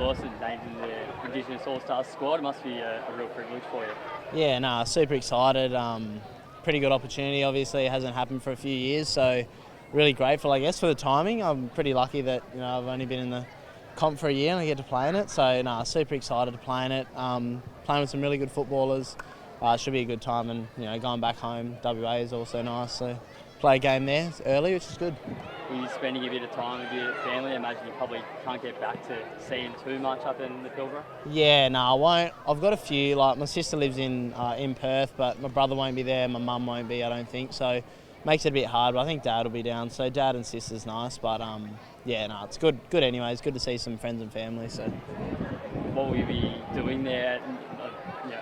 Lawson named in the Indigenous All-Stars squad. It must be a real privilege for you. Yeah, no, super excited. Pretty good opportunity, obviously. It hasn't happened for a few years, so really grateful, I guess, for the timing. I'm pretty lucky that, I've only been in the comp for a year and I get to play in it. So, no, super excited to play in it. Playing with some really good footballers. Should be a good time, and, going back home, WA is also nice. So, play a game there early, which is good. Were you spending a bit of time with your family? I imagine you probably can't get back to seeing too much up in the Pilbara. Yeah, no, I won't. I've got a few. Like, my sister lives in Perth, but my brother won't be there. My mum won't be, I don't think. So, makes it a bit hard. But I think Dad will be down. So, Dad and sister's nice. But yeah, no, it's good. Good anyway. It's good to see some friends and family. So, what will you be doing there,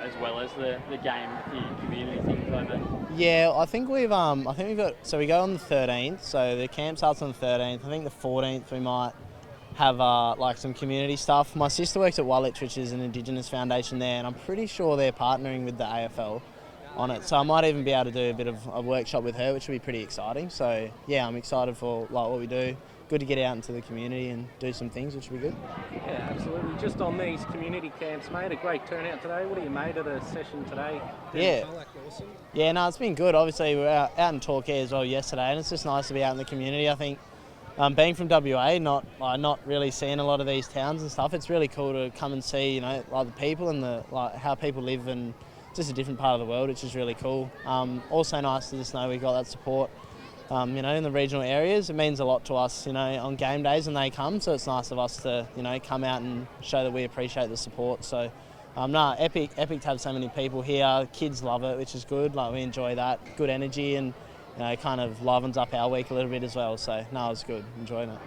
as well as the game, the community things like that? Yeah, I think we've got. So we go on the 13th. So the camp starts on the 13th. I think the 14th we might have like some community stuff. My sister works at Woolwich, which is an Indigenous foundation there, and I'm pretty sure they're partnering with the AFL on it. So I might even be able to do a bit of a workshop with her, which will be pretty exciting. So yeah, I'm excited for what we do. Good to get out into the community and do some things, which will be good. Yeah, absolutely. Just on these community camps, mate, a great turnout today. What do you made of the session today? Yeah, no, it's been good. Obviously, we were out in Torquay as well yesterday, and it's just nice to be out in the community. I think being from WA, not really seeing a lot of these towns and stuff, it's really cool to come and see, like the people and how people live, and just a different part of the world, which is really cool. Also nice to just know we got that support. In the regional areas, it means a lot to us, on game days when they come. So it's nice of us to, come out and show that we appreciate the support. So, epic to have so many people here. Kids love it, which is good. Like, we enjoy that. Good energy, and kind of livens up our week a little bit as well. So, no, it's good. Enjoying it.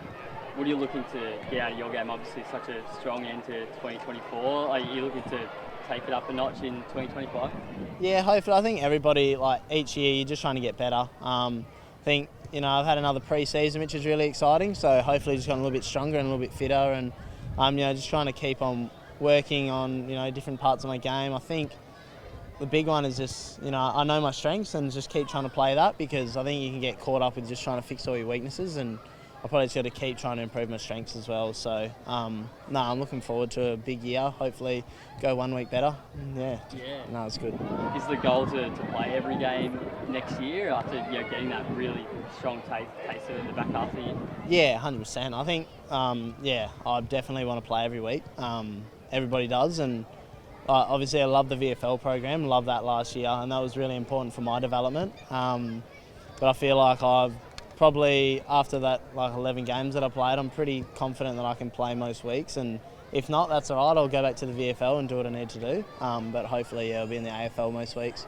What are you looking to get out of your game? Obviously, such a strong end to 2024. Are you looking to take it up a notch in 2025? Yeah, hopefully. I think everybody, each year, you're just trying to get better. I think, I've had another pre-season, which is really exciting. So hopefully just gotten a little bit stronger and a little bit fitter, and, just trying to keep on working on, different parts of my game. I think the big one is just, I know my strengths, and just keep trying to play that, because I think you can get caught up with just trying to fix all your weaknesses, and I probably just got to keep trying to improve my strengths as well. So, I'm looking forward to a big year. Hopefully go 1 week better. Yeah. No, it's good. Is the goal to play every game next year after getting that really strong taste of it in the back half of the year? Yeah, 100%. I think, I definitely want to play every week. Everybody does, and obviously I love the VFL program. Loved that last year, and that was really important for my development. But I feel like I've probably, after that 11 games that I played, I'm pretty confident that I can play most weeks, and if not, that's all right. I'll go back to the VFL and do what I need to do. But hopefully, I'll be in the AFL most weeks.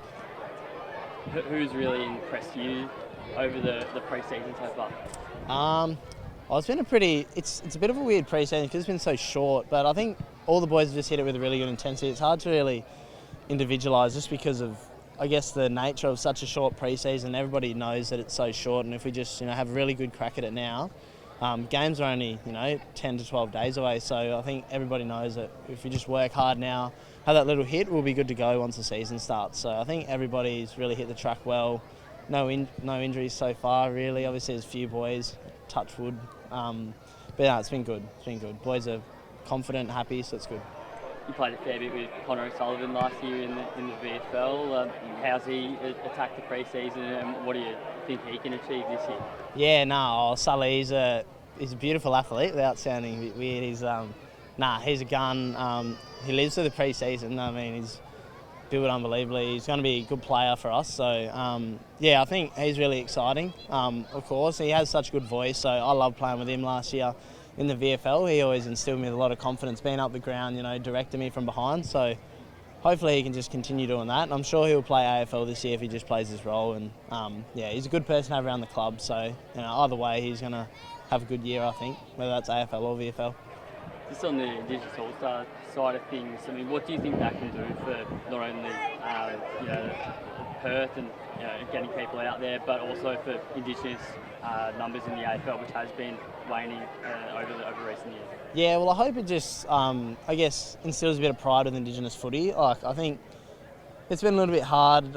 Who's really impressed you over the pre-season so far? It's been it's a bit of a weird pre-season because it's been so short, but I think all the boys have just hit it with a really good intensity. It's hard to really individualise just because of, I guess, the nature of such a short pre-season. Everybody knows that it's so short, and if we just have a really good crack at it now, games are only 10 to 12 days away. So I think everybody knows that if we just work hard now, have that little hit, we'll be good to go once the season starts. So I think everybody's really hit the track well. No injuries so far, really. Obviously, there's a few boys, touch wood. But yeah, it's been good. It's been good. Boys are confident, happy, so it's good. You played a fair bit with Connor O'Sullivan last year in the VFL. How's he attacked the pre-season, and what do you think he can achieve this year? Yeah, Sully, he's a beautiful athlete without sounding a bit weird. He's a gun. He lives through the pre-season. I mean, he's built unbelievably. He's going to be a good player for us. So, I think he's really exciting. Of course, he has such a good voice, so I loved playing with him last year. In the VFL, he always instilled me with a lot of confidence, being up the ground, directing me from behind. So hopefully he can just continue doing that. And I'm sure he'll play AFL this year if he just plays his role. And he's a good person to have around the club. So either way, he's going to have a good year, I think, whether that's AFL or VFL. Just on the Indigenous All-Star side of things, I mean, what do you think that can do for not only Perth and getting people out there, but also for Indigenous numbers in the AFL, which has been waning over recent years? Yeah, well, I hope it just, instills a bit of pride with Indigenous footy. I think it's been a little bit hard.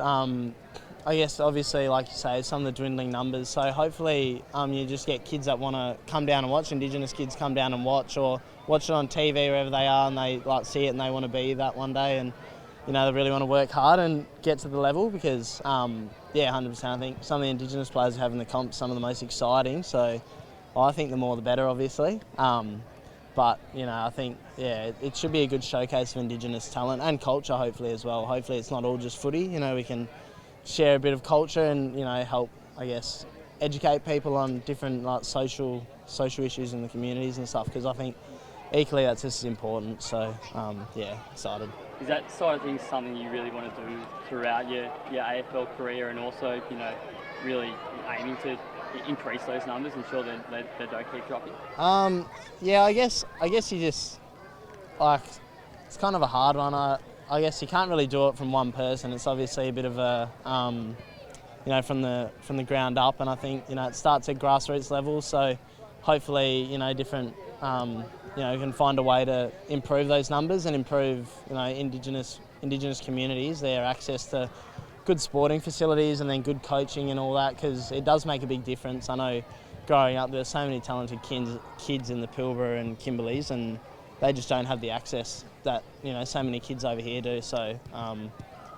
I guess obviously, like you say, some of the dwindling numbers. So hopefully you just get kids that want to come down and watch, Indigenous kids come down and watch, or watch it on TV wherever they are, and they like see it and they want to be that one day, and they really want to work hard and get to the level, because 100%. I think some of the Indigenous players who have in the comp some of the most exciting. So I think the more the better, obviously. But I think it should be a good showcase of Indigenous talent and culture, hopefully as well. Hopefully it's not all just footy. We can share a bit of culture and help, I guess, educate people on different like social issues in the communities and stuff, because I think equally that's just as important. So excited. Is that sort of thing something you really want to do throughout your AFL career, and also really aiming to increase those numbers, ensure that they don't keep dropping? I guess you just it's kind of a hard one. I guess you can't really do it from one person. It's obviously a bit of a from the ground up, and I think it starts at grassroots level. So hopefully different can find a way to improve those numbers and improve Indigenous communities, their access to good sporting facilities and then good coaching and all that, because it does make a big difference. I know growing up there's so many talented kids in the Pilbara and Kimberleys, and they just don't have the access that so many kids over here do. So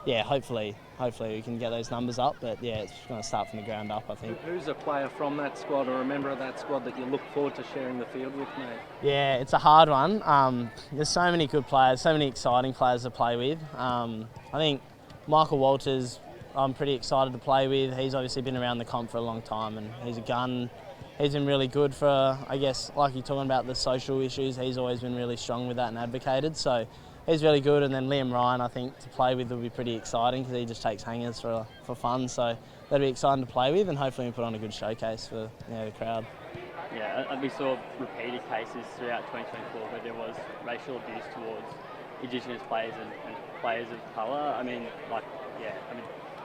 hopefully we can get those numbers up, but it's going to start from the ground up, I think. Who's a player from that squad or a member of that squad that you look forward to sharing the field with, mate? Yeah, it's a hard one. There's so many good players, so many exciting players to play with. I think Michael Walters, I'm pretty excited to play with. He's obviously been around the comp for a long time, and he's a gun. He's been really good for, I guess, like you're talking about the social issues, he's always been really strong with that and advocated. So he's really good. And then Liam Ryan, I think, to play with will be pretty exciting, because he just takes hangers for fun. So that'll be exciting to play with, and hopefully we put on a good showcase for the crowd. Yeah, we saw repeated cases throughout 2024 where there was racial abuse towards Indigenous players and players of colour.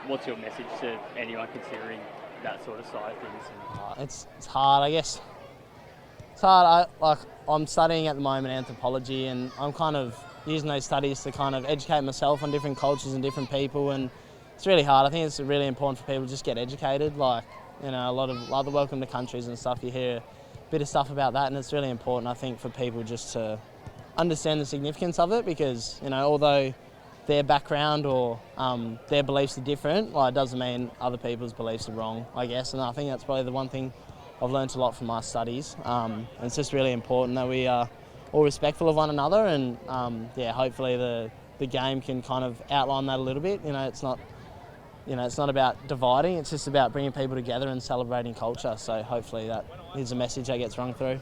What's your message to anyone considering that sort of side of things? It's hard, I guess. It's hard. I'm studying at the moment anthropology, and I'm kind of using those studies to kind of educate myself on different cultures and different people, and it's really hard. I think it's really important for people to just get educated. A lot of the welcome to countries and stuff, you hear a bit of stuff about that, and it's really important, I think, for people just to understand the significance of it, because although their background or their beliefs are different, it doesn't mean other people's beliefs are wrong, I guess. And I think that's probably the one thing I've learnt a lot from my studies. And it's just really important that we are all respectful of one another, and hopefully the game can kind of outline that a little bit. It's not about dividing, it's just about bringing people together and celebrating culture. So hopefully that is a message that gets rung through.